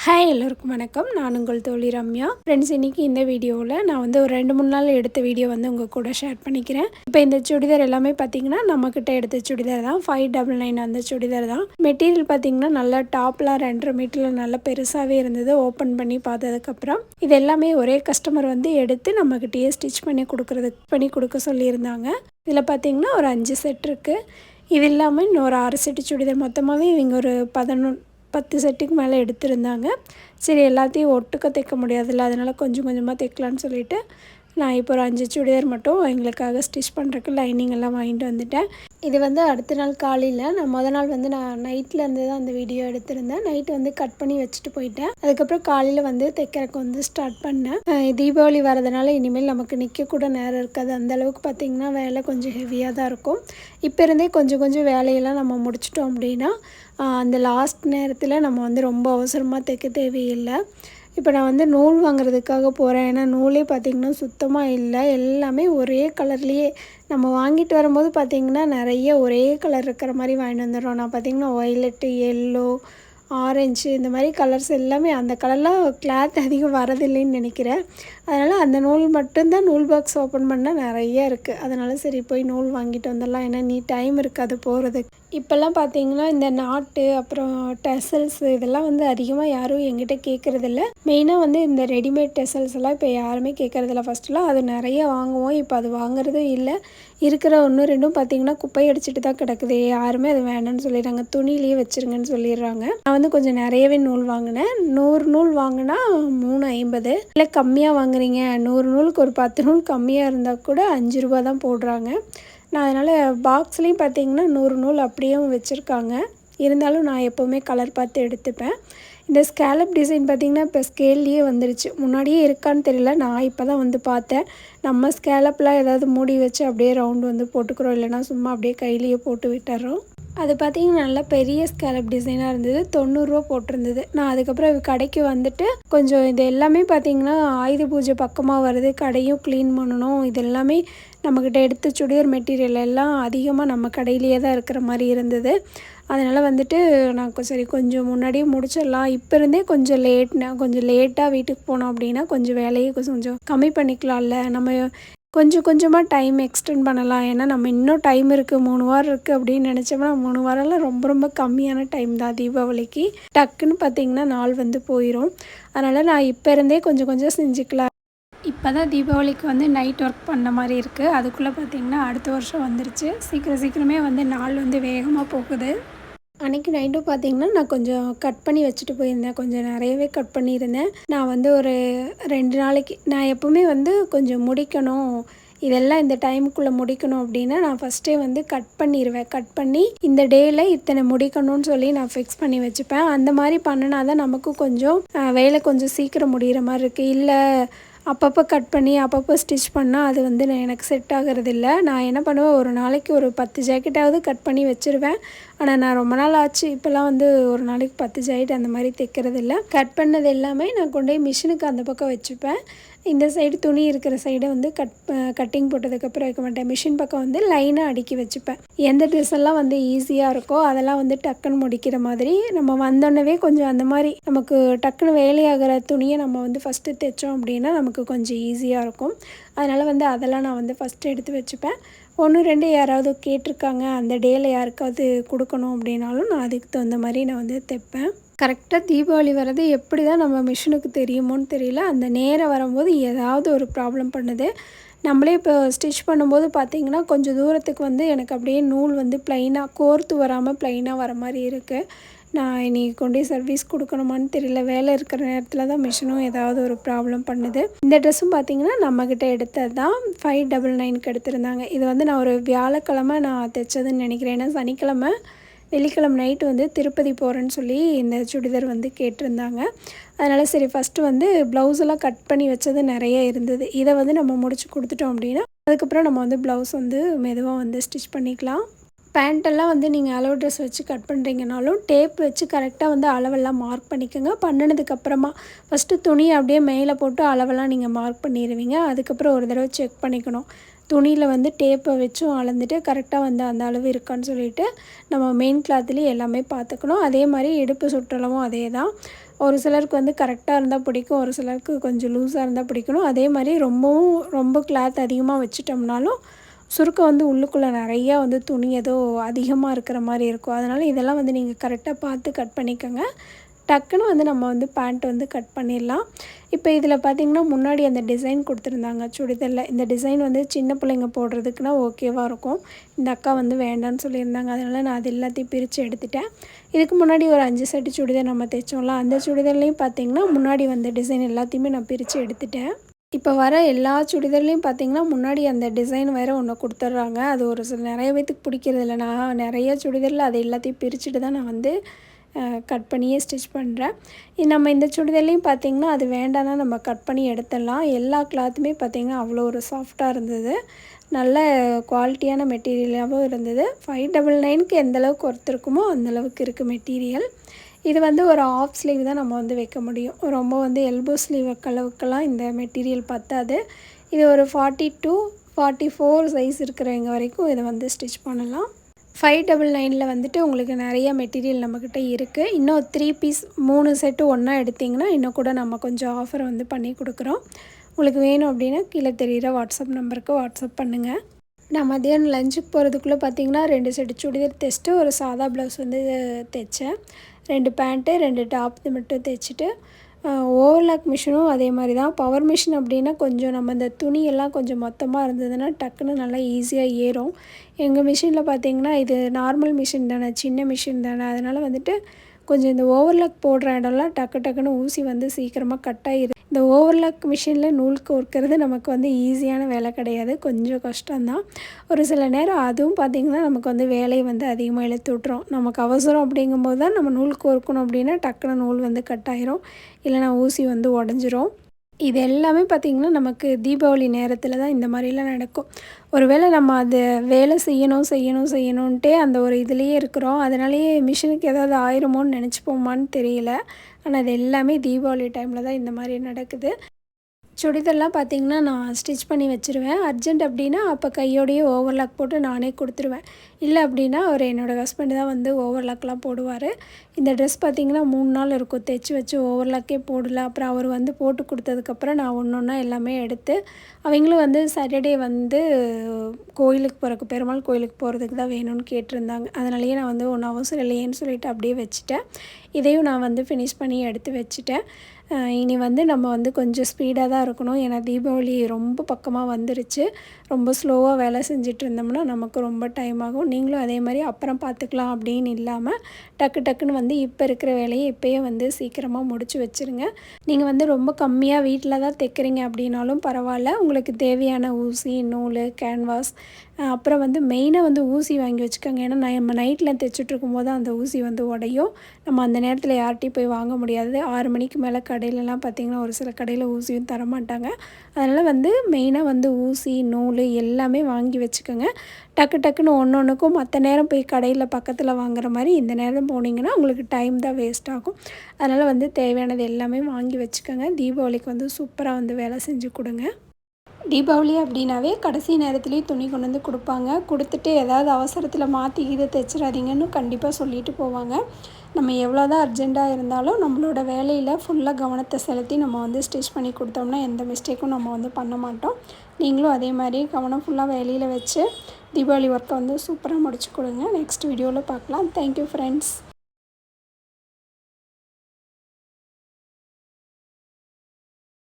Hi எல்லோருக்கும் வணக்கம். நான் உங்கள் தோழி ரம்யா. ஃப்ரெண்ட்ஸ், இன்றைக்கி இந்த வீடியோவில் நான் வந்து ஒரு 2-3 நாள் எடுத்த வீடியோ வந்து உங்கள் கூட ஷேர் பண்ணிக்கிறேன். இப்போ இந்த சுடிதார் எல்லாமே பார்த்திங்கன்னா நம்மக்கிட்ட எடுத்த சுடிதார் தான். 599 அந்த சுடிதார் தான். மெட்டீரியல் பார்த்திங்கன்னா நல்லா டாப்லாம் 2.5 மீட்டரில் நல்லா பெருசாகவே இருந்தது. ஓப்பன் பண்ணி பார்த்ததுக்கப்புறம் இது எல்லாமே ஒரே கஸ்டமர் வந்து எடுத்து நம்மக்கிட்டேயே ஸ்டிச் பண்ணி கொடுக்க சொல்லியிருந்தாங்க. இதில் பார்த்திங்கன்னா ஒரு 5 செட் இருக்குது. இது இல்லாமல் இன்னொரு 6 செட்டு சுடிதார், மொத்தமாகவே இவங்க ஒரு 10 செட்டுக்கு மேலே எடுத்திருந்தாங்க. சரி, எல்லாத்தையும் ஒட்டுக்க தைக்க முடியாதுல்ல, அதனால் கொஞ்சம் கொஞ்சமாக தைக்கலான்னு சொல்லிவிட்டு நான் இப்போ ஒரு 5 சுடிதார் மட்டும் எங்களுக்காக ஸ்டிச் பண்ணுறதுக்கு லைனிங் எல்லாம் வாங்கிட்டு வந்துட்டேன். இது வந்து அடுத்த நாள் காலையில், நான் மொதல் நாள் வந்து நான் நைட்லேருந்து தான் அந்த வீடியோ எடுத்திருந்தேன். நைட்டு வந்து கட் பண்ணி வச்சுட்டு போயிட்டேன். அதுக்கப்புறம் காலையில் வந்து தைக்கிறதுக்கு வந்து ஸ்டார்ட் பண்ணேன். தீபாவளி வரதுனால இனிமேல் நமக்கு நிற்கக்கூட நேரம் இருக்காது. அந்தளவுக்கு பார்த்திங்கன்னா வேலை கொஞ்சம் ஹெவியாக தான் இருக்கும். இப்போ இருந்தே கொஞ்சம் கொஞ்சம் வேலையெல்லாம் நம்ம முடிச்சிட்டோம் அப்படின்னா அந்த லாஸ்ட் நேரத்தில் நம்ம வந்து ரொம்ப அவசரமாக தைக்க தேவையில்லை. இப்போ நான் வந்து நூல் வாங்குறதுக்காக போகிறேன். ஏன்னா நூலே பார்த்திங்கன்னா சுத்தமாக இல்லை. எல்லாமே ஒரே கலர்லேயே நம்ம வாங்கிட்டு வரும்போது பார்த்திங்கன்னா நிறைய ஒரே கலர் இருக்கிற மாதிரி வாங்கிட்டு வந்துடுறோம். நான் பார்த்திங்கன்னா ஒய்லெட்டு, எல்லோ, ஆரஞ்சு இந்த மாதிரி கலர்ஸ் எல்லாமே, அந்த கலர்லாம் கிளாத் அதிகம் வரதில்லைன்னு நினைக்கிறேன். அதனால் அந்த நூல் மட்டும்தான், நூல் பாக்ஸ் ஓப்பன் பண்ணால் நிறைய இருக்குது. அதனால் சரி போய் நூல் வாங்கிட்டு வந்துடலாம். ஏன்னா டைம் இருக்காது போகிறதுக்கு. இப்போல்லாம் பார்த்திங்கன்னா இந்த நாட்டு அப்புறம் டெசல்ஸ் இதெல்லாம் வந்து அதிகமாக யாரும் எங்கிட்ட கேட்குறதில்ல. மெயினாக வந்து இந்த ரெடிமேட் டெசல்ஸ் எல்லாம் இப்போ யாருமே கேட்குறதில்ல. ஃபஸ்ட்டுலாம் அது நிறைய வாங்குவோம். இப்போ அது வாங்குறதும் இல்லை. இருக்கிற 1-2 பார்த்திங்கன்னா குப்பை அடிச்சுட்டு தான் கிடக்குது. யாருமே அது வேணும்னு சொல்லிடுறாங்க. துணியிலேயே வச்சுருங்கன்னு சொல்லிடுறாங்க. நான் வந்து கொஞ்சம் நிறையவே நூல் வாங்கினேன். 100 நூல் வாங்கினா 350. இல்லை கம்மியாக வாங்குறீங்க, 100 நூலுக்கு ஒரு 10 நூல் கம்மியாக இருந்தால் கூட 5 ரூபா தான் போடுறாங்க. நான் அதனால் பாக்ஸ்லேயும் பார்த்திங்கன்னா 100 நூல் அப்படியும் வச்சுருக்காங்க. இருந்தாலும் நான் எப்போவுமே கலர் பார்த்து எடுத்துப்பேன். இந்த ஸ்கேலப் டிசைன் பார்த்திங்கன்னா இப்போ ஸ்கேல்லையே வந்துருச்சு. முன்னாடியே இருக்கான்னு தெரியல, நான் இப்போ தான் வந்து பார்த்தேன். நம்ம ஸ்கேலப்லாம் ஏதாவது மூடி வச்சு அப்படியே ரவுண்டு வந்து போட்டுக்கிறோம், இல்லைனா சும்மா அப்படியே கையிலேயே போட்டு விட்டுறோம். அது பார்த்திங்கன்னா நல்லா பெரிய ஸ்கேலப் டிசைனாக இருந்தது. 90 ரூபா போட்டிருந்தது. நான் அதுக்கப்புறம் கடைக்கு வந்துட்டு கொஞ்சம் இது எல்லாமே பார்த்திங்கன்னா ஆயுத பூஜை பக்கமாக வருது, கடையும் க்ளீன் பண்ணணும். இது எல்லாமே நம்மக்கிட்ட எடுத்து சுடிதார் மெட்டீரியல் எல்லாம் அதிகமாக நம்ம கடையிலேயே தான் இருக்கிற மாதிரி இருந்தது. அதனால் வந்துட்டு நான் சரி கொஞ்சம் முன்னாடியே முடிச்சிடலாம். இப்போ இருந்தே கொஞ்சம் கொஞ்சம் லேட்டாக வீட்டுக்கு போனோம் அப்படின்னா கொஞ்சம் வேலையை கொஞ்சம் கம்மி பண்ணிக்கலாம்ல. நம்ம கொஞ்சம் கொஞ்சமாக டைம் எக்ஸ்டெண்ட் பண்ணலாம். ஏன்னா நம்ம இன்னும் டைம் இருக்குது, 3 வாரம் இருக்குது அப்படின்னு நினச்சோம்னா 3 வாரம்லாம் ரொம்ப ரொம்ப கம்மியான டைம் தான். தீபாவளிக்கு டக்குன்னு பார்த்திங்கன்னா நாள் வந்து போயிடும். அதனால் நான் இப்போ இருந்தே கொஞ்சம் கொஞ்சம் செஞ்சுக்கலாம். இப்போ தான் தீபாவளிக்கு வந்து நைட் ஒர்க் பண்ண மாதிரி இருக்குது. அதுக்குள்ளே பார்த்திங்கன்னா அடுத்த வருஷம் வந்துருச்சு. சீக்கிரமே வந்து நாள் வந்து வேகமாக போகுது. அன்றைக்கி நைட்டும் பார்த்திங்கன்னா நான் கொஞ்சம் கட் பண்ணி வச்சுட்டு போயிருந்தேன். கொஞ்சம் நிறையவே கட் பண்ணியிருந்தேன். நான் வந்து ஒரு 2 நாளைக்கு நான் எப்போவுமே வந்து கொஞ்சம் முடிக்கணும், இதெல்லாம் இந்த டைமுக்குள்ளே முடிக்கணும் அப்படின்னா நான் ஃபஸ்ட்டே வந்து கட் பண்ணிடுவேன். கட் பண்ணி இந்த டேயில் இத்தனை முடிக்கணும்னு சொல்லி நான் ஃபிக்ஸ் பண்ணி வச்சுப்பேன். அந்த மாதிரி பண்ணினா தான் நமக்கும் கொஞ்சம் வேலை கொஞ்சம் சீக்கிரம் முடிகிற மாதிரி இருக்குது. இல்லை அப்பப்போ கட் பண்ணி அப்பப்போ ஸ்டிச் பண்ணால் அது வந்து எனக்கு செட் ஆகிறதில்ல. நான் என்ன பண்ணுவேன், ஒரு நாளைக்கு ஒரு 10 ஜாக்கெட்டாவது கட் பண்ணி வச்சுருவேன். ஆனால் நான் ரொம்ப நாள் ஆச்சு இப்போல்லாம் வந்து ஒரு நாளைக்கு 10 ஜாக்கெட் அந்த மாதிரி தைக்கிறதில்ல. கட் பண்ணது எல்லாமே நான் கொண்டு போய் மிஷினுக்கு அந்த பக்கம் வச்சுப்பேன். இந்த சைடு துணி இருக்கிற சைடை வந்து கட்டிங் போட்டதுக்கப்புறம் வைக்க மாட்டேன். மிஷின் பக்கம் வந்து லைனாக அடுக்கி வச்சுப்பேன். எந்த ட்ரெஸ் எல்லாம் வந்து ஈஸியாக இருக்கோ அதெல்லாம் வந்து டக்குன்னு முடிக்கிற மாதிரி, நம்ம வந்தோடனே கொஞ்சம் அந்த மாதிரி நமக்கு டக்குன்னு வேலையாகிற துணியை நம்ம வந்து ஃபஸ்ட்டு தைச்சோம் அப்படின்னா நமக்கு கொஞ்சம் ஈஸியாக இருக்கும். அதனால் வந்து அதெல்லாம் நான் வந்து ஃபஸ்ட்டு எடுத்து வச்சுப்பேன். 1-2 யாராவது கேட்டிருக்காங்க, அந்த டேயில் யாருக்காவது கொடுக்கணும் அப்படின்னாலும் நான் அதுக்கு தகுந்த மாதிரி நான் வந்து தைப்பேன். கரெக்டாக தீபாவளி வர்றது எப்படி தான் நம்ம மிஷினுக்கு தெரியுமோன்னு தெரியல. அந்த நேரம் வரும்போது ஏதாவது ஒரு ப்ராப்ளம் பண்ணுது. நம்மளே இப்போ ஸ்டிச் பண்ணும்போது பார்த்திங்கன்னா கொஞ்சம் தூரத்துக்கு வந்து எனக்கு அப்படியே நூல் வந்து ப்ளைனாக கோர்த்து வராமல் ப்ளைனாக வர மாதிரி இருக்குது. நான் இன்றைக்கி கொண்டு போய் சர்வீஸ் கொடுக்கணுமான்னு தெரியல. வேலை இருக்கிற நேரத்தில் தான் மிஷினும் ஏதாவது ஒரு ப்ராப்ளம் பண்ணுது. இந்த ட்ரெஸ்ஸும் பார்த்திங்கன்னா நம்மக்கிட்ட எடுத்தது தான். 599க்கு எடுத்திருந்தாங்க. இது வந்து நான் ஒரு வியாழக்கிழமை நான் தைச்சதுன்னு நினைக்கிறேன். ஏன்னா சனிக்கிழமை வெள்ளிக்கிழமை நைட்டு வந்து திருப்பதி போகிறேன்னு சொல்லி இந்த சுடிதார் வந்து கேட்டிருந்தாங்க. அதனால் சரி ஃபஸ்ட்டு வந்து ப்ளவுஸெல்லாம் கட் பண்ணி வச்சது நிறைய இருந்தது. இதை வந்து நம்ம முடிச்சு கொடுத்துட்டோம் அப்படின்னா அதுக்கப்புறம் நம்ம வந்து ப்ளவுஸ் வந்து மெதுவாக வந்து ஸ்டிச் பண்ணிக்கலாம். பேண்ட்டெல்லாம் வந்து நீங்கள் அளவு ட்ரெஸ் வச்சு கட் பண்ணுறீங்கனாலும் டேப் வச்சு கரெக்டாக வந்து அளவெல்லாம் மார்க் பண்ணிக்கோங்க. பண்ணினதுக்கப்புறமா ஃபஸ்ட்டு துணியை அப்படியே மேலே போட்டு அளவெல்லாம் நீங்கள் மார்க் பண்ணிடுவீங்க. அதுக்கப்புறம் ஒரு தடவை செக் பண்ணிக்கணும். துணியில் வந்து டேப்பை வச்சும் அளந்துட்டு கரெக்டாக வந்து அந்த அளவு இருக்கான்னு சொல்லிவிட்டு நம்ம மெயின் கிளாத்லேயே எல்லாமே பார்த்துக்கணும். அதே மாதிரி இடுப்பு சுற்றளவும் அதே தான். ஒரு சிலருக்கு வந்து கரெக்டாக இருந்தால் பிடிக்கும், ஒரு சிலருக்கு கொஞ்சம் லூஸாக இருந்தால் பிடிக்கணும். அதே மாதிரி ரொம்ப கிளாத் அதிகமாக வச்சுட்டோம்னாலும் சுருக்கம் வந்து உள்ளுக்குள்ளே நிறையா வந்து துணி ஏதோ அதிகமாக இருக்கிற மாதிரி இருக்கும். அதனால் இதெல்லாம் வந்து நீங்கள் கரெக்டாக பார்த்து கட் பண்ணிக்கோங்க. டக்குன்னு வந்து நம்ம வந்து பேண்ட் வந்து கட் பண்ணிடலாம். இப்போ இதில் பார்த்திங்கன்னா முன்னாடி அந்த டிசைன் கொடுத்துருந்தாங்க சுடிதாரில். இந்த டிசைன் வந்து சின்ன பிள்ளைங்க போடுறதுக்குனா ஓகேவாக இருக்கும். இந்த அக்கா வந்து வேண்டான்னு சொல்லியிருந்தாங்க. அதனால் நான் அது எல்லாத்தையும் பிரித்து எடுத்துட்டேன். இதுக்கு முன்னாடி ஒரு 5 செட்டு சுடிதார் நம்ம தைச்சோம்ல, அந்த சுடிதார்லேயும் பார்த்திங்கன்னா முன்னாடி வந்த டிசைன் எல்லாத்தையுமே நான் பிரித்து எடுத்துட்டேன். இப்போ வர எல்லா சுடிதார்லேயும் பார்த்திங்கன்னா முன்னாடி அந்த டிசைன் வேறு ஒன்று கொடுத்துட்றாங்க. அது ஒரு சில நிறைய பேத்துக்கு பிடிக்கிறதில்ல. நான் நிறைய சுடிதாரில் அது எல்லாத்தையும் பிரிச்சுட்டு தான் நான் வந்து கட் பண்ணியே ஸ்டிச் பண்ணுறேன். நம்ம இந்த சுடிதார்லேயும் பார்த்திங்கன்னா அது வேண்டாம்னா நம்ம கட் பண்ணி எடுத்துடலாம். எல்லா கிளாத்துமே பார்த்திங்கன்னா அவ்வளோ ஒரு சாஃப்டாக இருந்தது. நல்ல குவாலிட்டியான மெட்டீரியலாகவும் இருந்தது. 599க்கு எந்தளவுக்கு ஒர்த் இருக்குமோ அந்தளவுக்கு இருக்குது மெட்டீரியல். இது வந்து ஒரு ஆஃப் ஸ்லீவ் தான் நம்ம வந்து வைக்க முடியும். ரொம்ப வந்து எல்போ ஸ்லீவ் அளவுக்கெல்லாம் இந்த மெட்டீரியல் பத்தாது. இது ஒரு 40 to 44 சைஸ் இருக்கிறவங்க வரைக்கும் இதை வந்து ஸ்டிச் பண்ணலாம். 599ல் வந்துட்டு உங்களுக்கு நிறைய மெட்டீரியல் நம்மக்கிட்ட இருக்குது. இன்னும் 3 பீஸ் 3 செட்டு ஒன்றா எடுத்திங்கன்னா இன்னும் கூட நம்ம கொஞ்சம் ஆஃபர் வந்து பண்ணி கொடுக்குறோம். உங்களுக்கு வேணும் அப்படின்னா கீழே தெரிகிற வாட்ஸ்அப் நம்பருக்கு வாட்ஸ்அப் பண்ணுங்கள். நான் மதியானம் லஞ்சுக்கு போகிறதுக்குள்ளே பார்த்திங்கன்னா 2 செட்டு சுடிதார் தைச்சிட்டு ஒரு சாதா ப்ளவுஸ் வந்து தைச்சேன். 2 பேண்ட்டு 2 டாப் மட்டும் தைச்சிட்டு ஓவர்லாக் மிஷினும் அதே மாதிரி தான். பவர் மிஷின் அப்படின்னா கொஞ்சம் நம்ம இந்த துணியெல்லாம் கொஞ்சம் மொத்தமாக இருந்ததுன்னா டக்குன்னு நல்லா ஈஸியாக ஏறும். எங்கள் மிஷினில் பார்த்திங்கன்னா இது நார்மல் மிஷின் தானே, சின்ன மிஷின் தானே, அதனால் வந்துட்டு கொஞ்சம் இந்த ஓவர்லாக் போடுற இடம்லாம் டக்குன்னு ஊசி வந்து சீக்கிரமாக கட் ஆகிடுது. இந்த ஓவர்லாக் மிஷினில் நூல் கோர்க்கிறது நமக்கு வந்து ஈஸியான வேலை கிடையாது, கொஞ்சம் கஷ்டம்தான். ஒரு சில நேரம் அதுவும் பார்த்திங்கன்னா நமக்கு வந்து வேலையை வந்து அதிகமாக இழுத்து விட்ரும். நமக்கு அவசரம் அப்படிங்கும்போது தான் நம்ம நூல் கோர்க்கணும் அப்படின்னா டக்குன்னு நூல் வந்து கட் ஆகிரும், இல்லைனா ஊசி வந்து உடஞ்சிரும். இது எல்லாமே பார்த்திங்கன்னா நமக்கு தீபாவளி நேரத்தில் தான் இந்த மாதிரிலாம் நடக்கும். ஒருவேளை நம்ம அது வேலை செய்யணுன்ட்டே அந்த ஒரு இதுலேயே இருக்கிறோம். அதனாலேயே மிஷினுக்கு ஏதாவது ஆயிருமோன்னு நினச்சிப்போமான்னு தெரியல. ஆனால் அது எல்லாமே தீபாவளி டைமில் தான் இந்த மாதிரி நடக்குது. சுடிதார்லாம் பார்த்திங்கன்னா நான் ஸ்டிச் பண்ணி வச்சுருவேன். அர்ஜெண்ட் அப்படின்னா அப்போ கையோடையே ஓவர்லாக் போட்டு நானே கொடுத்துருவேன். இல்லை அப்படின்னா அவர் என்னோடய ஹஸ்பண்ட் தான் வந்து ஓவர்லாக்லாம் போடுவார். இந்த ட்ரெஸ் பார்த்திங்கன்னா 3 நாள் இருக்கும் தைச்சி வச்சு ஓவர்லாக்கே போடல. அப்புறம் அவர் வந்து போட்டு கொடுத்ததுக்கப்புறம் நான் ஒன்றா எல்லாமே எடுத்து, அவங்களும் வந்து சாட்டர்டே வந்து கோயிலுக்கு பெருமாள் கோயிலுக்கு போகிறதுக்கு தான் வேணும்னு கேட்டிருந்தாங்க. அதனாலேயே நான் வந்து ஒன்றும் அவசரம் இல்லையேன்னு சொல்லிவிட்டு அப்படியே வச்சுட்டேன். இதையும் நான் வந்து ஃபினிஷ் பண்ணி எடுத்து வச்சுட்டேன். இனி வந்து நம்ம வந்து கொஞ்சம் ஸ்பீடாக தான் இருக்கணும். ஏன்னா தீபாவளி ரொம்ப பக்கமாக வந்துருச்சு. ரொம்ப ஸ்லோவாக வேலை செஞ்சுட்டு இருந்தோம்னா நமக்கு ரொம்ப டைம் ஆகும். நீங்களும் அதே மாதிரி அப்புறம் பார்த்துக்கலாம் அப்படின்னு இல்லாமல் டக்குன்னு வந்து இப்போ இருக்கிற வேலையை இப்போயே வந்து சீக்கிரமாக முடித்து வச்சுருங்க. நீங்கள் வந்து ரொம்ப கம்மியாக வீட்டில் தான் தைக்கிறீங்க அப்படின்னாலும் பரவாயில்ல. உங்களுக்கு தேவையான ஊசி, நூல், கேன்வாஸ், அப்புறம் வந்து மெயினாக வந்து ஊசி வாங்கி வச்சுக்கோங்க. ஏன்னா நம்ம நைட்டில் தைச்சிட்ருக்கும் போது அந்த ஊசி வந்து உடையும். நம்ம அந்த நேரத்தில் யார்கிட்டையும் போய் வாங்க முடியாது. 6 மணிக்கு மேலே கடையிலலாம் பார்த்திங்கன்னா ஒரு சில கடையில் ஊசியும் தரமாட்டாங்க. அதனால் வந்து மெயினாக வந்து ஊசி, நூல் எல்லாமே வாங்கி வச்சுக்கோங்க. டக்குன்னு ஒன்றுக்கும் மற்ற நேரம் போய் கடையில் பக்கத்தில் வாங்குற மாதிரி இந்த நேரம் போனீங்கன்னா உங்களுக்கு டைம் தான் வேஸ்ட் ஆகும். அதனால் வந்து தேவையானது எல்லாமே வாங்கி வச்சுக்கோங்க. தீபாவளிக்கு வந்து சூப்பராக வந்து வேலை செஞ்சு கொடுங்க. தீபாவளி அப்படின்னாவே கடைசி நேரத்துலேயும் துணி கொண்டு வந்து கொடுப்பாங்க. கொடுத்துட்டு ஏதாவது அவசரத்தில் மாற்றி இதை தைச்சிடாதீங்கன்னு கண்டிப்பாக சொல்லிட்டு போவாங்க. நம்ம எவ்வளோ தான் அர்ஜெண்ட்டாக இருந்தாலும் நம்மளோட வேலையில் ஃபுல்லாக கவனத்தை செலுத்தி நம்ம வந்து ஸ்டிச் பண்ணி கொடுத்தோம்னா எந்த மிஸ்டேக்கும் நம்ம வந்து பண்ண மாட்டோம். நீங்களும் அதே மாதிரி கவனம் ஃபுல்லாக வேலையில் வச்சு தீபாவளி ஒர்க்கை வந்து சூப்பராக முடிச்சு கொடுங்க. நெக்ஸ்ட் வீடியோவில் பார்க்கலாம். Thank you friends.